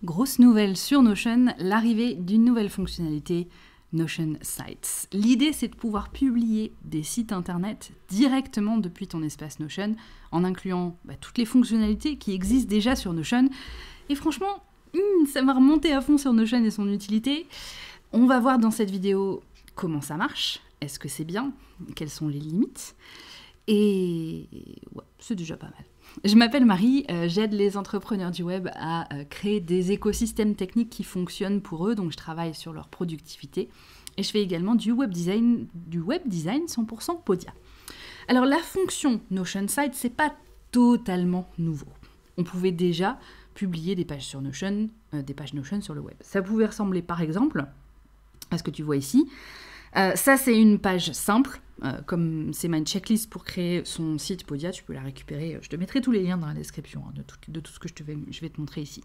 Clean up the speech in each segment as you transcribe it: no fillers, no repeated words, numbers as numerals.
Grosse nouvelle sur Notion, l'arrivée d'une nouvelle fonctionnalité Notion Sites. L'idée, c'est de pouvoir publier des sites internet directement depuis ton espace Notion, en incluant toutes les fonctionnalités qui existent déjà sur Notion. Et franchement, ça m'a remonté à fond sur Notion et son utilité. On va voir dans cette vidéo comment ça marche, est-ce que c'est bien, quelles sont les limites, et ouais, c'est déjà pas mal. Je m'appelle Marie, j'aide les entrepreneurs du web à créer des écosystèmes techniques qui fonctionnent pour eux, donc je travaille sur leur productivité. Et je fais également du web design 100% Podia. Alors la fonction Notion Site, c'est pas totalement nouveau. On pouvait déjà publier des pages sur Notion, des pages Notion sur le web. Ça pouvait ressembler par exemple à ce que tu vois ici. Ça, c'est une page simple, comme c'est ma checklist pour créer son site Podia, tu peux la récupérer, je te mettrai tous les liens dans la description de tout ce que je vais te montrer ici.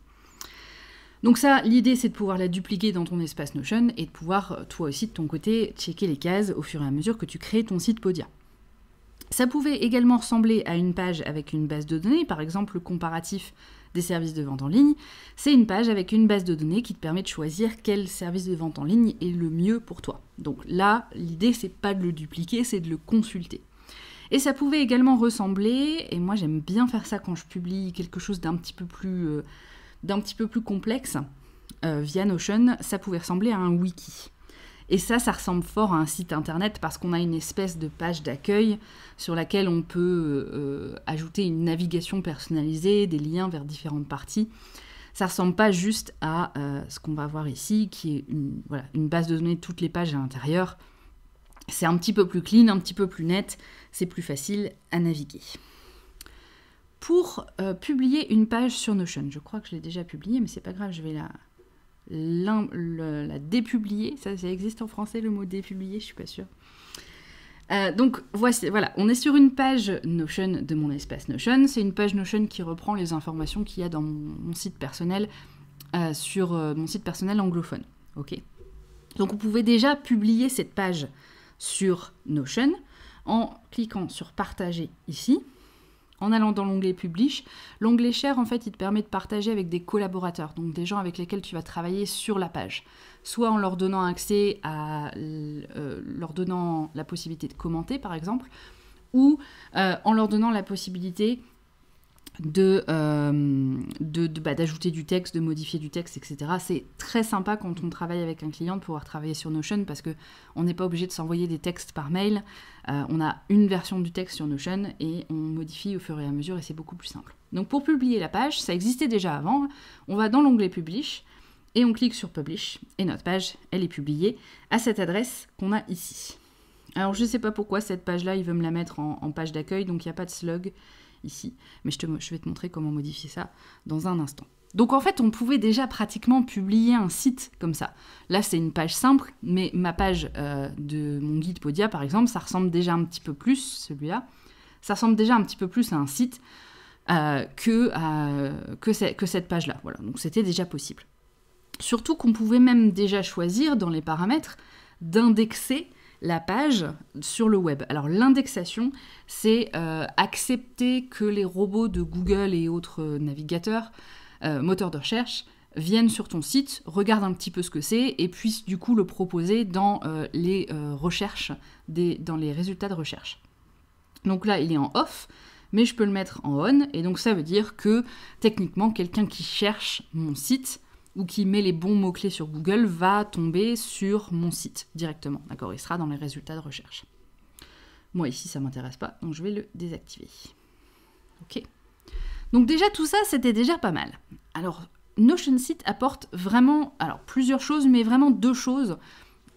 Donc ça, l'idée, c'est de pouvoir la dupliquer dans ton espace Notion et de pouvoir, toi aussi, de ton côté, checker les cases au fur et à mesure que tu crées ton site Podia. Ça pouvait également ressembler à une page avec une base de données, par exemple le comparatif des services de vente en ligne. C'est une page avec une base de données qui te permet de choisir quel service de vente en ligne est le mieux pour toi. Donc là, l'idée, c'est pas de le dupliquer, c'est de le consulter. Et ça pouvait également ressembler, et moi j'aime bien faire ça quand je publie quelque chose d'un petit peu plus complexe via Notion, ça pouvait ressembler à un wiki. Et ça ressemble fort à un site internet parce qu'on a une espèce de page d'accueil sur laquelle on peut ajouter une navigation personnalisée, des liens vers différentes parties. Ça ressemble pas juste à ce qu'on va voir ici, qui est une base de données de toutes les pages à l'intérieur. C'est un petit peu plus clean, un petit peu plus net, c'est plus facile à naviguer. Pour publier une page sur Notion, je crois que je l'ai déjà publiée, mais c'est pas grave, je vais la dépublier, ça existe en français le mot dépublier, je suis pas sûre. Donc voilà, on est sur une page Notion de mon espace Notion, c'est une page Notion qui reprend les informations qu'il y a dans mon site personnel, sur mon site personnel anglophone. Ok. Donc on pouvait déjà publier cette page sur Notion en cliquant sur partager ici. En allant dans l'onglet Publish, l'onglet Share, en fait, il te permet de partager avec des collaborateurs, donc des gens avec lesquels tu vas travailler sur la page. Soit en leur donnant accès à... leur donnant la possibilité de commenter, par exemple, ou en leur donnant la possibilité d'ajouter du texte, de modifier du texte, etc. C'est très sympa quand on travaille avec un client de pouvoir travailler sur Notion parce qu'on n'est pas obligé de s'envoyer des textes par mail. On a une version du texte sur Notion et on modifie au fur et à mesure et c'est beaucoup plus simple. Donc pour publier la page, ça existait déjà avant, on va dans l'onglet Publish et on clique sur Publish et notre page, elle est publiée à cette adresse qu'on a ici. Alors je ne sais pas pourquoi cette page-là, il veut me la mettre en page d'accueil, donc il n'y a pas de slug ici, mais je vais te montrer comment modifier ça dans un instant. Donc en fait, on pouvait déjà pratiquement publier un site comme ça. Là, c'est une page simple, mais ma page de mon guide Podia, par exemple, ça ressemble déjà un petit peu plus, celui-là, ça ressemble déjà un petit peu plus à un site que cette page-là. Voilà, donc c'était déjà possible. Surtout qu'on pouvait même déjà choisir dans les paramètres d'indexer la page sur le web. Alors l'indexation, c'est accepter que les robots de Google et autres navigateurs, moteurs de recherche, viennent sur ton site, regardent un petit peu ce que c'est et puissent du coup le proposer dans les recherches, dans les résultats de recherche. Donc là, il est en off, mais je peux le mettre en on, et donc ça veut dire que techniquement, quelqu'un qui cherche mon site ou qui met les bons mots-clés sur Google, va tomber sur mon site directement. D'accord, il sera dans les résultats de recherche. Moi, ici, ça ne m'intéresse pas, donc je vais le désactiver. Ok. Donc déjà, tout ça, c'était déjà pas mal. Alors, Notion Site apporte vraiment, plusieurs choses, mais vraiment deux choses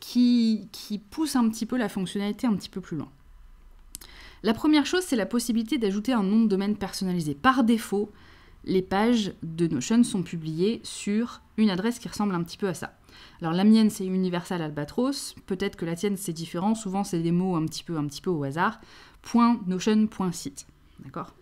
qui poussent un petit peu la fonctionnalité un petit peu plus loin. La première chose, c'est la possibilité d'ajouter un nom de domaine personnalisé. Par défaut, les pages de Notion sont publiées sur une adresse qui ressemble un petit peu à ça. Alors la mienne, c'est Universal Albatros, peut-être que la tienne, c'est différent, souvent c'est des mots un petit peu au hasard, .notion.site, d'accord ?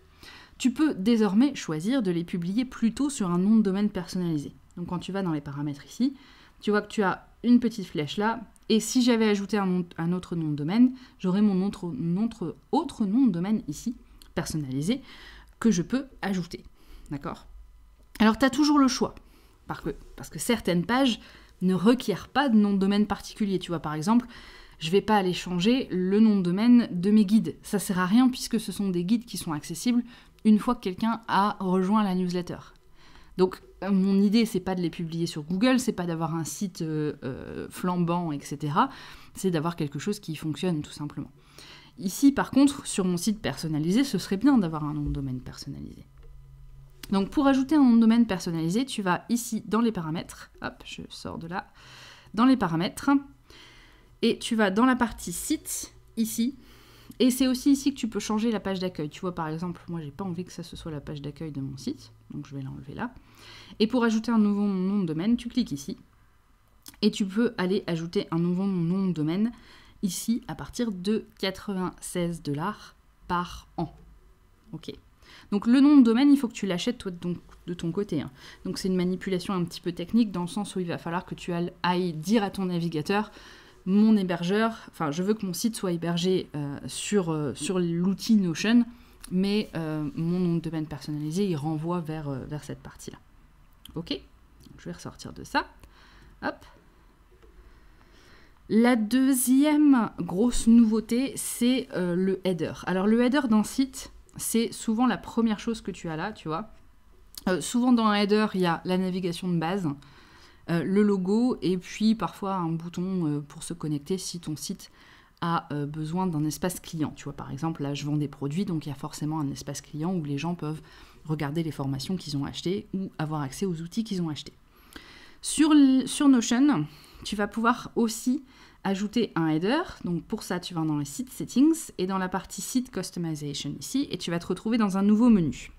Tu peux désormais choisir de les publier plutôt sur un nom de domaine personnalisé. Donc quand tu vas dans les paramètres ici, tu vois que tu as une petite flèche là, et si j'avais ajouté un autre nom de domaine, j'aurais mon autre nom de domaine ici, personnalisé, que je peux ajouter. D'accord ? Alors, tu as toujours le choix. Parce que certaines pages ne requièrent pas de nom de domaine particulier. Tu vois, par exemple, je ne vais pas aller changer le nom de domaine de mes guides. Ça ne sert à rien puisque ce sont des guides qui sont accessibles une fois que quelqu'un a rejoint la newsletter. Donc, mon idée, c'est pas de les publier sur Google, c'est pas d'avoir un site flambant, etc. C'est d'avoir quelque chose qui fonctionne, tout simplement. Ici, par contre, sur mon site personnalisé, ce serait bien d'avoir un nom de domaine personnalisé. Donc, pour ajouter un nom de domaine personnalisé, tu vas ici dans les paramètres. Hop, je sors de là. Dans les paramètres. Et tu vas dans la partie site, ici. Et c'est aussi ici que tu peux changer la page d'accueil. Tu vois, par exemple, moi, j'ai pas envie que ça ce soit la page d'accueil de mon site. Donc, je vais l'enlever là. Et pour ajouter un nouveau nom de domaine, tu cliques ici. Et tu peux aller ajouter un nouveau nom de domaine ici à partir de 96 $ par an. Ok. Donc, le nom de domaine, il faut que tu l'achètes toi de ton côté. Hein. Donc, c'est une manipulation un petit peu technique dans le sens où il va falloir que tu ailles dire à ton navigateur mon hébergeur, enfin je veux que mon site soit hébergé sur l'outil Notion, mais mon nom de domaine personnalisé, il renvoie vers cette partie-là. Ok, donc, je vais ressortir de ça. Hop. La deuxième grosse nouveauté, c'est le header. Alors le header d'un site, c'est souvent la première chose que tu as là, tu vois. Souvent dans un header, il y a la navigation de base, le logo et puis parfois un bouton pour se connecter si ton site a besoin d'un espace client. Tu vois, par exemple, là, je vends des produits, donc il y a forcément un espace client où les gens peuvent regarder les formations qu'ils ont achetées ou avoir accès aux outils qu'ils ont achetés. Sur Notion, tu vas pouvoir aussi ajouter un header. Donc pour ça, tu vas dans les Site Settings et dans la partie Site Customization ici, et tu vas te retrouver dans un nouveau menu.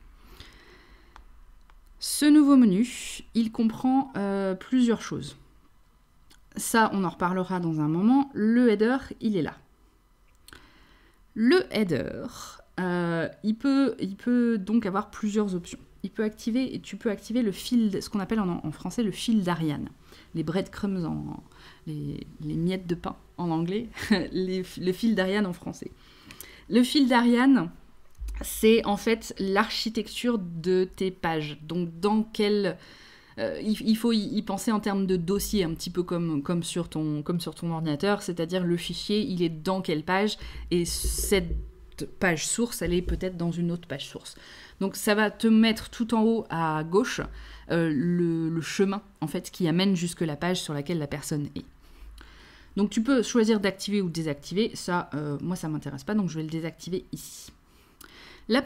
Ce nouveau menu, il comprend plusieurs choses. Ça, on en reparlera dans un moment. Le header, il est là. Le header, il peut donc avoir plusieurs options. Tu peux activer le fil, ce qu'on appelle en français le fil d'Ariane. Les breadcrumbs, les miettes de pain en anglais, le fil d'Ariane en français. Le fil d'Ariane, c'est en fait l'architecture de tes pages. Donc dans quel... il faut y penser en termes de dossier, un petit peu comme sur ton ordinateur, c'est-à-dire le fichier, il est dans quelle page, et cette page source, elle est peut-être dans une autre page source. Donc ça va te mettre tout en haut à gauche le chemin en fait qui amène jusque la page sur laquelle la personne est. Donc tu peux choisir d'activer ou désactiver, ça, moi ça m'intéresse pas, donc je vais le désactiver ici. La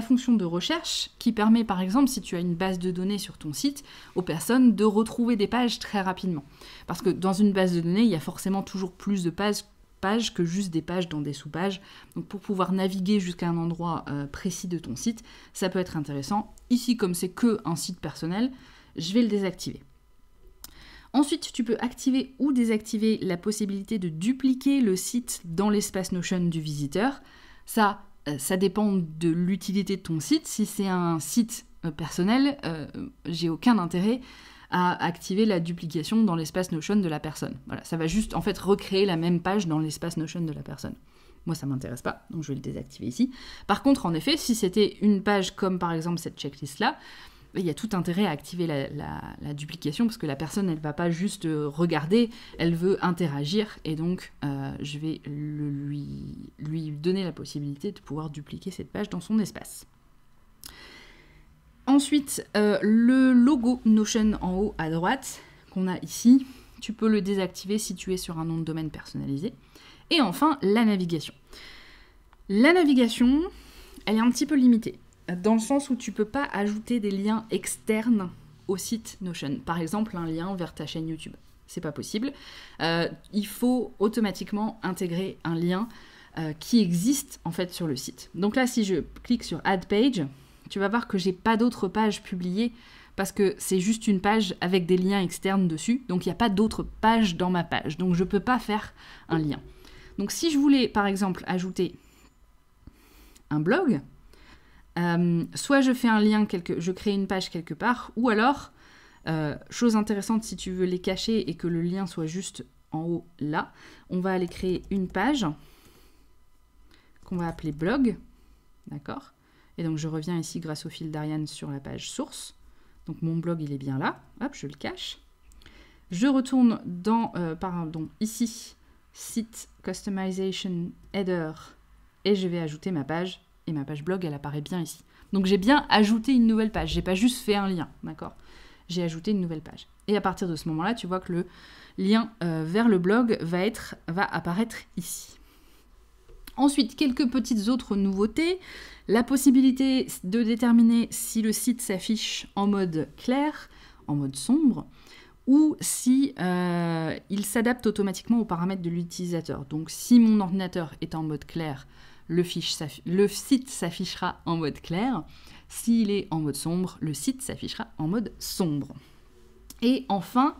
fonction de recherche qui permet par exemple, si tu as une base de données sur ton site, aux personnes de retrouver des pages très rapidement. Parce que dans une base de données, il y a forcément toujours plus de pages que juste des pages dans des sous-pages. Donc pour pouvoir naviguer jusqu'à un endroit précis de ton site, ça peut être intéressant. Ici, comme c'est que un site personnel, je vais le désactiver. Ensuite, tu peux activer ou désactiver la possibilité de dupliquer le site dans l'espace Notion du visiteur. Ça dépend de l'utilité de ton site. Si c'est un site personnel, j'ai aucun intérêt à activer la duplication dans l'espace Notion de la personne. Voilà, ça va juste en fait recréer la même page dans l'espace Notion de la personne. Moi, ça ne m'intéresse pas, donc je vais le désactiver ici. Par contre, en effet, si c'était une page comme par exemple cette checklist-là, il y a tout intérêt à activer la duplication parce que la personne, elle ne va pas juste regarder, elle veut interagir et donc je vais lui donner la possibilité de pouvoir dupliquer cette page dans son espace. Ensuite, le logo Notion en haut à droite qu'on a ici, tu peux le désactiver si tu es sur un nom de domaine personnalisé. Et enfin, la navigation. La navigation, elle est un petit peu limitée, dans le sens où tu ne peux pas ajouter des liens externes au site Notion. Par exemple, un lien vers ta chaîne YouTube. C'est pas possible. Il faut automatiquement intégrer un lien qui existe en fait sur le site. Donc là, si je clique sur Add Page, tu vas voir que j'ai pas d'autres pages publiées parce que c'est juste une page avec des liens externes dessus. Donc il n'y a pas d'autres pages dans ma page. Donc je peux pas faire un lien. Donc si je voulais par exemple ajouter un blog, soit je fais un lien, je crée une page quelque part, ou alors, chose intéressante si tu veux les cacher et que le lien soit juste en haut là, on va aller créer une page qu'on va appeler blog, d'accord? Et donc je reviens ici grâce au fil d'Ariane sur la page source, Donc mon blog, il est bien là. Hop, je le cache. Je retourne dans, ici, Site Customization Header, et je vais ajouter ma page. Et ma page blog, elle apparaît bien ici. Donc j'ai bien ajouté une nouvelle page. J'ai pas juste fait un lien, d'accord? J'ai ajouté une nouvelle page. Et à partir de ce moment-là, tu vois que le lien vers le blog va apparaître ici. Ensuite, quelques petites autres nouveautés. La possibilité de déterminer si le site s'affiche en mode clair, en mode sombre, ou si il s'adapte automatiquement aux paramètres de l'utilisateur. Donc si mon ordinateur est en mode clair, le site s'affichera en mode clair. S'il est en mode sombre, le site s'affichera en mode sombre. Et enfin,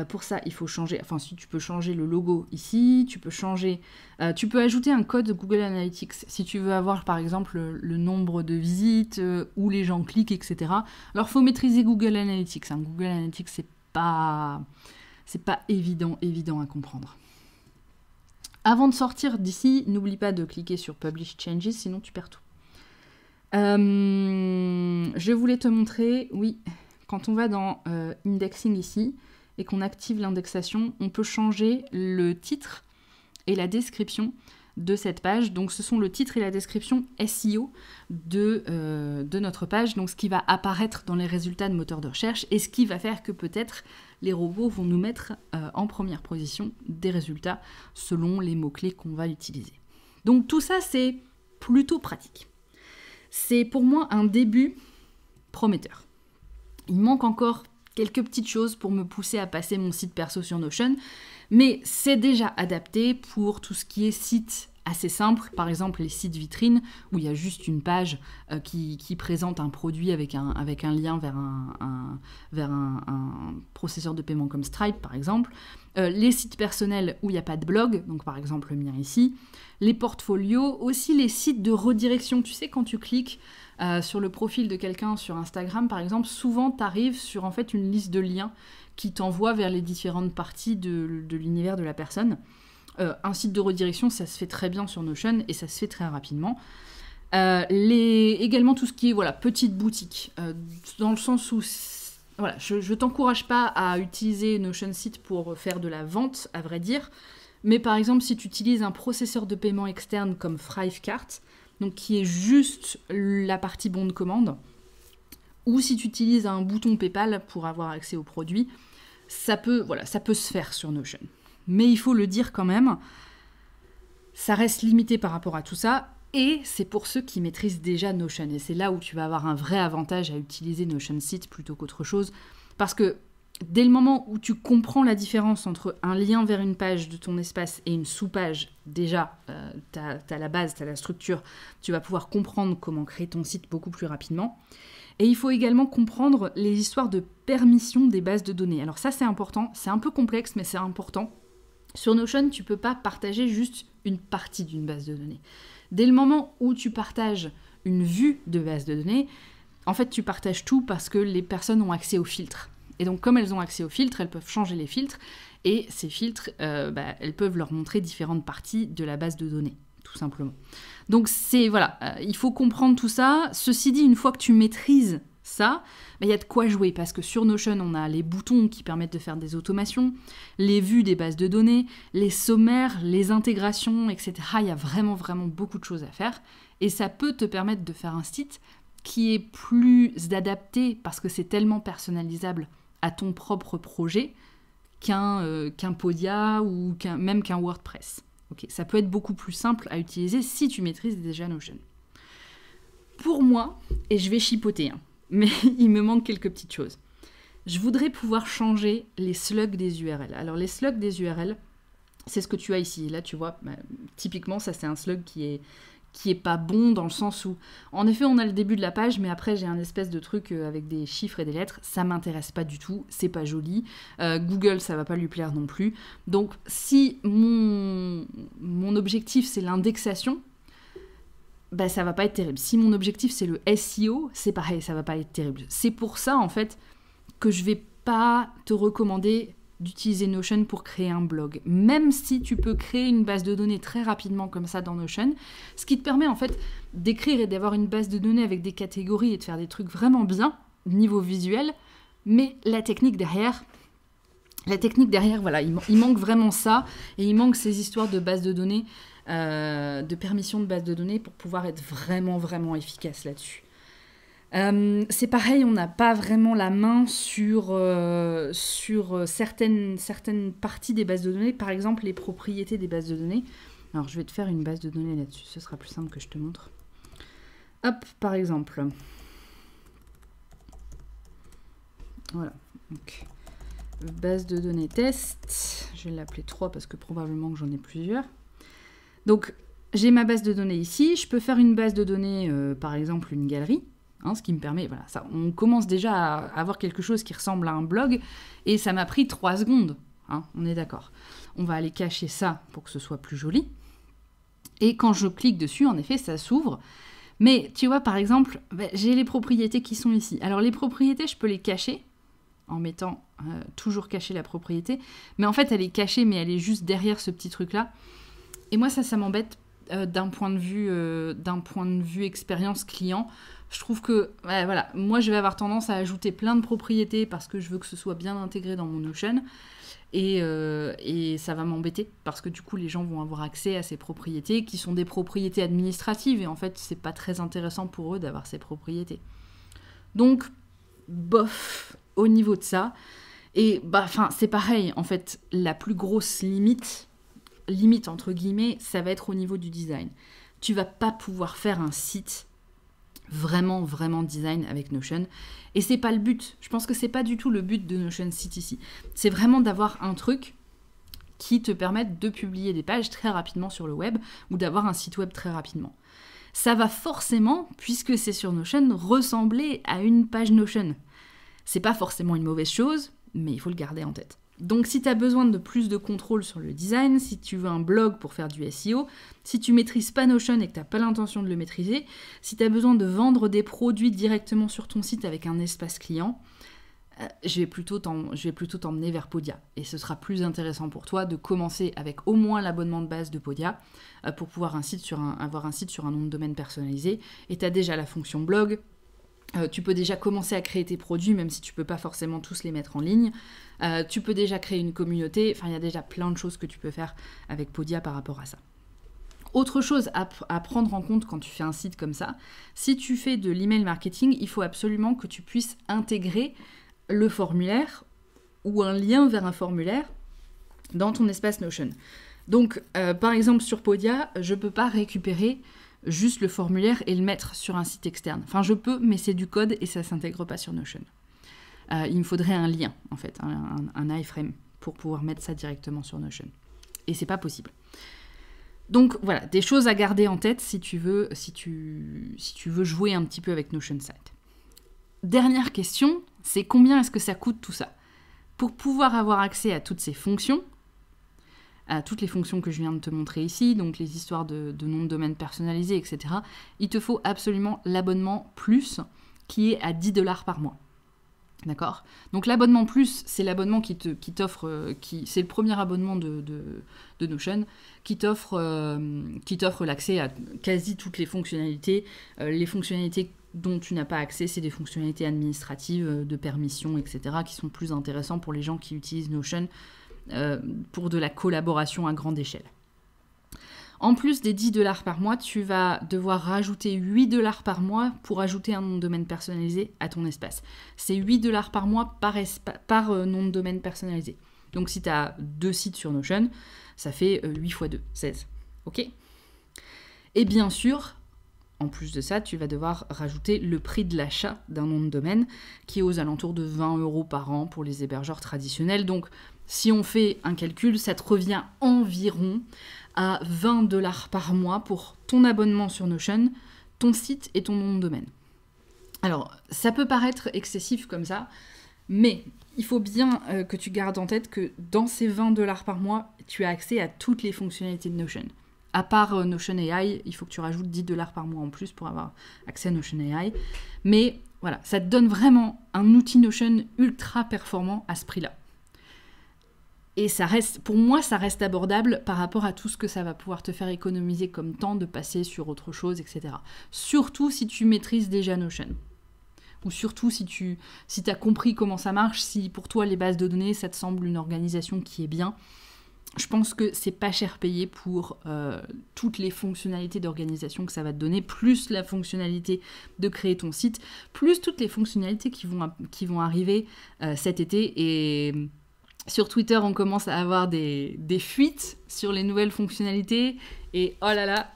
pour ça, il faut changer, enfin si tu peux changer le logo ici, tu peux ajouter un code Google Analytics si tu veux avoir par exemple le nombre de visites, où les gens cliquent, etc. Alors il faut maîtriser Google Analytics. Hein. Google Analytics, c'est pas évident à comprendre. Avant de sortir d'ici, n'oublie pas de cliquer sur Publish Changes, sinon tu perds tout. Je voulais te montrer, oui, quand on va dans Indexing ici, et qu'on active l'indexation, on peut changer le titre et la description de cette page. Donc ce sont le titre et la description SEO de notre page, donc ce qui va apparaître dans les résultats de moteur de recherche et ce qui va faire que peut-être les robots vont nous mettre en première position des résultats selon les mots-clés qu'on va utiliser. Donc tout ça, c'est plutôt pratique. C'est pour moi un début prometteur. Il manque encore quelques petites choses pour me pousser à passer mon site perso sur Notion, mais c'est déjà adapté pour tout ce qui est site assez simple, par exemple les sites vitrines, où il y a juste une page qui présente un produit avec un lien vers un processeur de paiement comme Stripe, par exemple. Les sites personnels où il n'y a pas de blog, donc par exemple le mien ici. Les portfolios, aussi les sites de redirection. Tu sais, quand tu cliques sur le profil de quelqu'un sur Instagram, par exemple, souvent tu arrives sur en fait une liste de liens qui t'envoie vers les différentes parties de l'univers de la personne. Un site de redirection, ça se fait très bien sur Notion et ça se fait très rapidement. Également tout ce qui est petite boutique, dans le sens où je t'encourage pas à utiliser Notion Site pour faire de la vente, à vrai dire, mais par exemple si tu utilises un processeur de paiement externe comme Thrivecart, donc qui est juste la partie bon de commande, ou si tu utilises un bouton PayPal pour avoir accès aux produits, ça peut se faire sur Notion. Mais il faut le dire quand même, ça reste limité par rapport à tout ça, et c'est pour ceux qui maîtrisent déjà Notion. Et c'est là où tu vas avoir un vrai avantage à utiliser Notion Site plutôt qu'autre chose, parce que dès le moment où tu comprends la différence entre un lien vers une page de ton espace et une sous-page, déjà, t'as la base, t'as la structure, tu vas pouvoir comprendre comment créer ton site beaucoup plus rapidement. Et il faut également comprendre les histoires de permission des bases de données. Alors ça, c'est important, c'est un peu complexe, mais c'est important. Sur Notion, tu ne peux pas partager juste une partie d'une base de données. Dès le moment où tu partages une vue de base de données, en fait, tu partages tout parce que les personnes ont accès aux filtres. Et donc, comme elles ont accès aux filtres, elles peuvent changer les filtres. Et ces filtres, elles peuvent leur montrer différentes parties de la base de données, tout simplement. Donc, il faut comprendre tout ça. Ceci dit, une fois que tu maîtrises ça, il y a de quoi jouer, parce que sur Notion, on a les boutons qui permettent de faire des automations, les vues des bases de données, les sommaires, les intégrations, etc. Il y a vraiment, vraiment beaucoup de choses à faire. Et ça peut te permettre de faire un site qui est plus adapté, parce que c'est tellement personnalisable à ton propre projet, qu'un Podia ou même qu'un WordPress. Okay, ça peut être beaucoup plus simple à utiliser si tu maîtrises déjà Notion. Pour moi, et je vais chipoter, mais il me manque quelques petites choses. Je voudrais pouvoir changer les slugs des URL. Alors les slugs des URL, c'est ce que tu as ici. Là, tu vois, typiquement, ça c'est un slug qui est pas bon dans le sens où, en effet, on a le début de la page, mais après, j'ai un espèce de truc avec des chiffres et des lettres. Ça m'intéresse pas du tout, c'est pas joli. Google, ça va pas lui plaire non plus. Donc, si mon objectif, c'est l'indexation, ça va pas être terrible. Si mon objectif, c'est le SEO, c'est pareil, ça va pas être terrible. C'est pour ça, en fait, que je vais pas te recommander d'utiliser Notion pour créer un blog. Même si tu peux créer une base de données très rapidement comme ça dans Notion, ce qui te permet en fait d'écrire et d'avoir une base de données avec des catégories et de faire des trucs vraiment bien, niveau visuel, mais la technique derrière, voilà, il manque vraiment ça, et il manque ces histoires de base de données, de permission de base de données pour pouvoir être vraiment, vraiment efficace là-dessus. C'est pareil, on n'a pas vraiment la main sur certaines parties des bases de données, par exemple les propriétés des bases de données. Alors je vais te faire une base de données là-dessus, ce sera plus simple que je te montre. Hop, par exemple. Voilà, donc base de données test, je vais l'appeler 3 parce que probablement que j'en ai plusieurs. Donc j'ai ma base de données ici, je peux faire une base de données, par exemple une galerie. Ce qui me permet, voilà, ça, on commence déjà à avoir quelque chose qui ressemble à un blog, et ça m'a pris 3 secondes, on est d'accord. On va aller cacher ça pour que ce soit plus joli. Et quand je clique dessus, en effet, ça s'ouvre. Mais tu vois, par exemple, j'ai les propriétés qui sont ici. Alors les propriétés, je peux les cacher, en mettant toujours cacher la propriété. Mais en fait, elle est cachée, mais elle est juste derrière ce petit truc-là. Et moi, ça m'embête d'un point de vue expérience client. Je trouve que, voilà, moi je vais avoir tendance à ajouter plein de propriétés parce que je veux que ce soit bien intégré dans mon Notion. Et ça va m'embêter parce que du coup les gens vont avoir accès à ces propriétés qui sont des propriétés administratives et en fait c'est pas très intéressant pour eux d'avoir ces propriétés. Donc, bof, au niveau de ça. Et c'est pareil, en fait, la plus grosse limite entre guillemets, ça va être au niveau du design. Tu vas pas pouvoir faire un site vraiment, vraiment design avec Notion. Et c'est pas le but. Je pense que c'est pas du tout le but de Notion Site ici. C'est vraiment d'avoir un truc qui te permette de publier des pages très rapidement sur le web ou d'avoir un site web très rapidement. Ça va forcément, puisque c'est sur Notion, ressembler à une page Notion. C'est pas forcément une mauvaise chose, mais il faut le garder en tête. Donc si tu as besoin de plus de contrôle sur le design, si tu veux un blog pour faire du SEO, si tu maîtrises pas Notion et que tu n'as pas l'intention de le maîtriser, si tu as besoin de vendre des produits directement sur ton site avec un espace client, je vais plutôt t'emmener vers Podia. Et ce sera plus intéressant pour toi de commencer avec au moins l'abonnement de base de Podia pour pouvoir avoir un site sur un nom de domaine personnalisé. Et tu as déjà la fonction blog. Tu peux déjà commencer à créer tes produits, même si tu peux pas forcément tous les mettre en ligne. Tu peux déjà créer une communauté. Enfin, il y a déjà plein de choses que tu peux faire avec Podia par rapport à ça. Autre chose à prendre en compte quand tu fais un site comme ça, si tu fais de l'email marketing, il faut absolument que tu puisses intégrer le formulaire ou un lien vers un formulaire dans ton espace Notion. Donc, par exemple, sur Podia, je ne peux pas récupérer juste le formulaire et le mettre sur un site externe. Enfin, je peux, mais c'est du code et ça ne s'intègre pas sur Notion. Il me faudrait un lien, en fait, un iframe pour pouvoir mettre ça directement sur Notion. Et c'est pas possible. Donc voilà, des choses à garder en tête si tu veux jouer un petit peu avec Notion Site. Dernière question, c'est combien est-ce que ça coûte tout ça? Pour pouvoir avoir accès à toutes ces fonctions, à toutes les fonctions que je viens de te montrer ici, donc les histoires de nom de domaine personnalisé, etc., il te faut absolument l'abonnement plus qui est à 10$ par mois. D'accord? Donc l'abonnement plus, c'est l'abonnement qui t'offre, c'est le premier abonnement de Notion, qui t'offre l'accès à quasi toutes les fonctionnalités. Les fonctionnalités dont tu n'as pas accès, c'est des fonctionnalités administratives, de permission, etc., qui sont plus intéressantes pour les gens qui utilisent Notion pour de la collaboration à grande échelle. En plus des 10$ par mois, tu vas devoir rajouter 8$ par mois pour ajouter un nom de domaine personnalisé à ton espace. C'est 8$ par mois par nom de domaine personnalisé. Donc si tu as 2 sites sur Notion, ça fait 8 x 2, 16. Ok? Et bien sûr, en plus de ça, tu vas devoir rajouter le prix de l'achat d'un nom de domaine qui est aux alentours de 20€ par an pour les hébergeurs traditionnels. Donc si on fait un calcul, ça te revient environ à 20$ par mois pour ton abonnement sur Notion, ton site et ton nom de domaine. Alors, ça peut paraître excessif comme ça, mais il faut bien que tu gardes en tête que dans ces 20$ par mois, tu as accès à toutes les fonctionnalités de Notion. À part Notion AI, il faut que tu rajoutes 10$ par mois en plus pour avoir accès à Notion AI. Mais voilà, ça te donne vraiment un outil Notion ultra performant à ce prix-là. Et pour moi, ça reste abordable par rapport à tout ce que ça va pouvoir te faire économiser comme temps de passer sur autre chose, etc. Surtout si tu maîtrises déjà Notion. ou surtout si tu as compris comment ça marche, si pour toi les bases de données, ça te semble une organisation qui est bien, je pense que c'est pas cher payé pour toutes les fonctionnalités d'organisation que ça va te donner, plus la fonctionnalité de créer ton site, plus toutes les fonctionnalités qui vont arriver cet été. Et sur Twitter, on commence à avoir des fuites sur les nouvelles fonctionnalités. Et oh là là,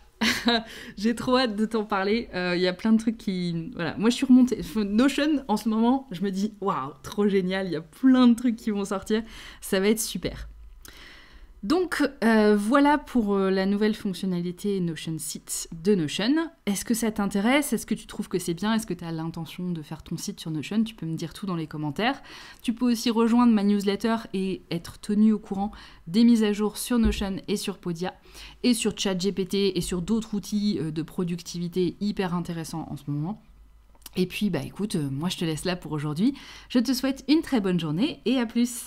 j'ai trop hâte de t'en parler. Il y a plein de trucs qui... Voilà. Moi, je suis remontée. Notion, en ce moment, je me dis, waouh, trop génial. Il y a plein de trucs qui vont sortir. Ça va être super. Donc voilà pour la nouvelle fonctionnalité Notion Site de Notion. Est-ce que ça t'intéresse? Est-ce que tu trouves que c'est bien? Est-ce que tu as l'intention de faire ton site sur Notion? Tu peux me dire tout dans les commentaires. Tu peux aussi rejoindre ma newsletter et être tenu au courant des mises à jour sur Notion et sur Podia et sur ChatGPT et sur d'autres outils de productivité hyper intéressants en ce moment. Et puis écoute, moi je te laisse là pour aujourd'hui. Je te souhaite une très bonne journée et à plus.